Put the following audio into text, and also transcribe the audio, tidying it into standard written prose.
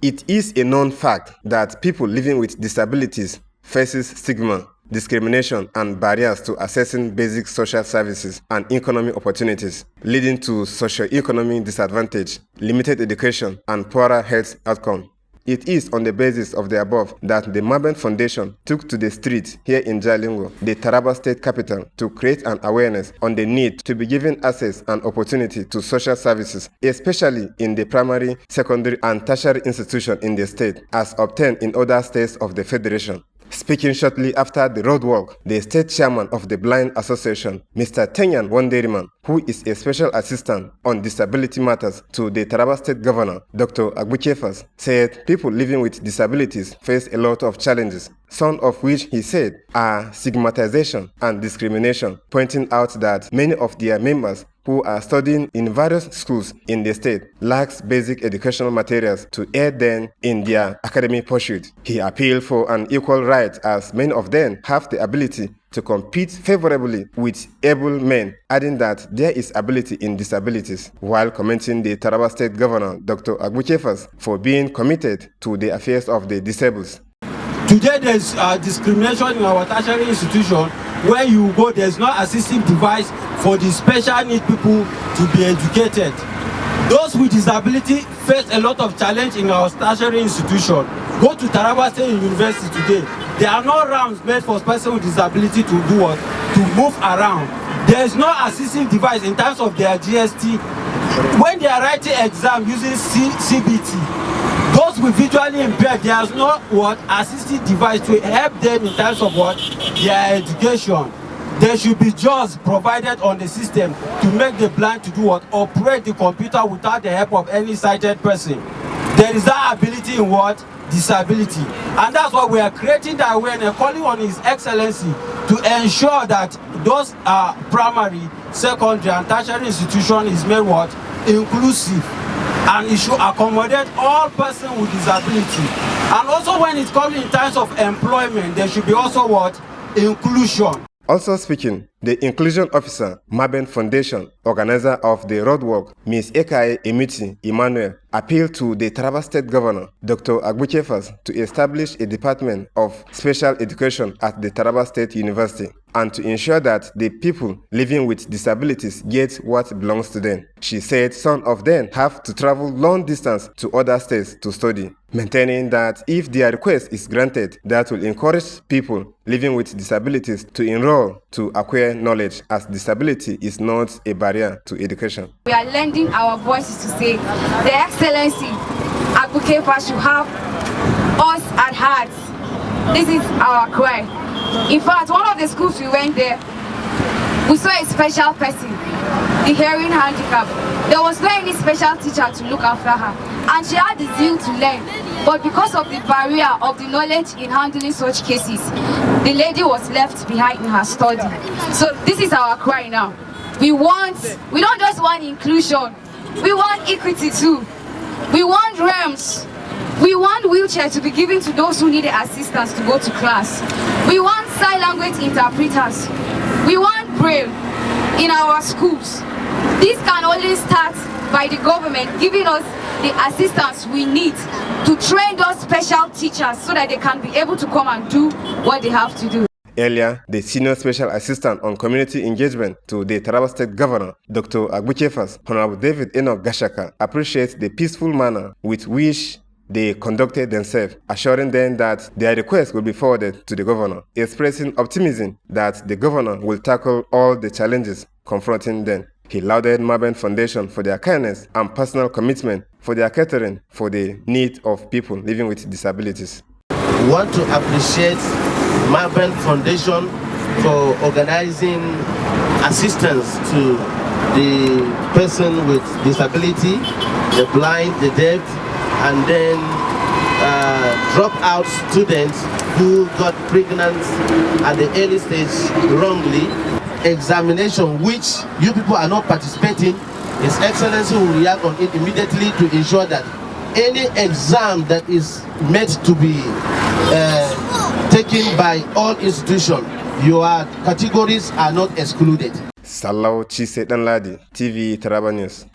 It is a known fact that people living with disabilities faces stigma, discrimination, and barriers to accessing basic social services and economic opportunities, leading to socio-economic disadvantage, limited education, and poorer health outcomes. It is on the basis of the above that the Mabel Foundation took to the streets here in Jalingo, the Taraba state capital, to create an awareness on the need to be given access and opportunity to social services, especially in the primary, secondary, and tertiary institutions in the state, as obtained in other states of the Federation. Speaking shortly after the roadwalk, the state chairman of the Blind Association, Mr. Tenyan Wonderiman, who is a special assistant on disability matters to the Taraba State Governor, Dr. Agbukefas, said people living with disabilities face a lot of challenges, some of which he said are stigmatization and discrimination, pointing out that many of their members who are studying in various schools in the state lacks basic educational materials to aid them in their academic pursuit. He appealed for an equal right as many of them have the ability to compete favorably with able men, adding that there is ability in disabilities, while commenting the Taraba State Governor, Dr. Agbukefas, for being committed to the affairs of the disabled. Today there's discrimination in our tertiary institution. Where you go, there's no assistive device for the special need people to be educated. Those with disability face a lot of challenge in our tertiary institution. Go to Taraba State University today. There are no ramps made for persons with disability to do what? To move around. There's no assistive device in terms of their GST. When they are writing exam using CBT, those with visually impaired, there's no what assistive device to help them in terms of what their education. There should be jobs provided on the system to make the blind to do what? Operate the computer without the help of any sighted person. There is that ability in what? Disability. And that's why we are creating the awareness, calling on His Excellency to ensure that those primary, secondary, and tertiary institutions is made what? Inclusive. And it should accommodate all persons with disability. And also when it comes in terms of employment, there should be also what? Inclusion. Also speaking, the Inclusion Officer, Mabel Foundation, organizer of the roadwalk, Ms. Ekae Emiti Emmanuel, appealed to the Taraba State Governor, Dr. Agbukefas, to establish a Department of Special Education at the Taraba State University and to ensure that the people living with disabilities get what belongs to them. She said some of them have to travel long distance to other states to study, maintaining that if their request is granted, that will encourage people living with disabilities to enroll to acquire knowledge, as disability is not a barrier to education. We are lending our voices to say, the Excellency Agbukefas should have us at heart. This is our cry. In fact, one of the schools we went there, we saw a special person, the hearing handicap. There was no any special teacher to look after her, and she had the zeal to learn. But because of the barrier of the knowledge in handling such cases, the lady was left behind in her study. So this is our cry now. We don't just want inclusion, we want equity too. We want ramps. We want wheelchairs to be given to those who need assistance to go to class. We want sign language interpreters. We want Braille in our schools. This can only start by the government giving us the assistance we need to train those special teachers so that they can be able to come and do what they have to do. Earlier, the Senior Special Assistant on Community Engagement to the Taraba State Governor, Dr. Agbukefas, Honorable David Enoch Gashaka, appreciates the peaceful manner with which they conducted themselves, assuring them that their request will be forwarded to the governor, expressing optimism that the governor will tackle all the challenges confronting them. He lauded Mabel Foundation for their kindness and personal commitment for their catering for the needs of people living with disabilities. We want to appreciate Mabel Foundation for organizing assistance to the person with disability, the blind, the deaf, and then dropout students who got pregnant at the early stage wrongly. Examination which you people are not participating, His Excellency will react on it immediately to ensure that any exam that is meant to be taken by all institutions, your categories are not excluded. Salau Chise Danladi, TV Taraba News.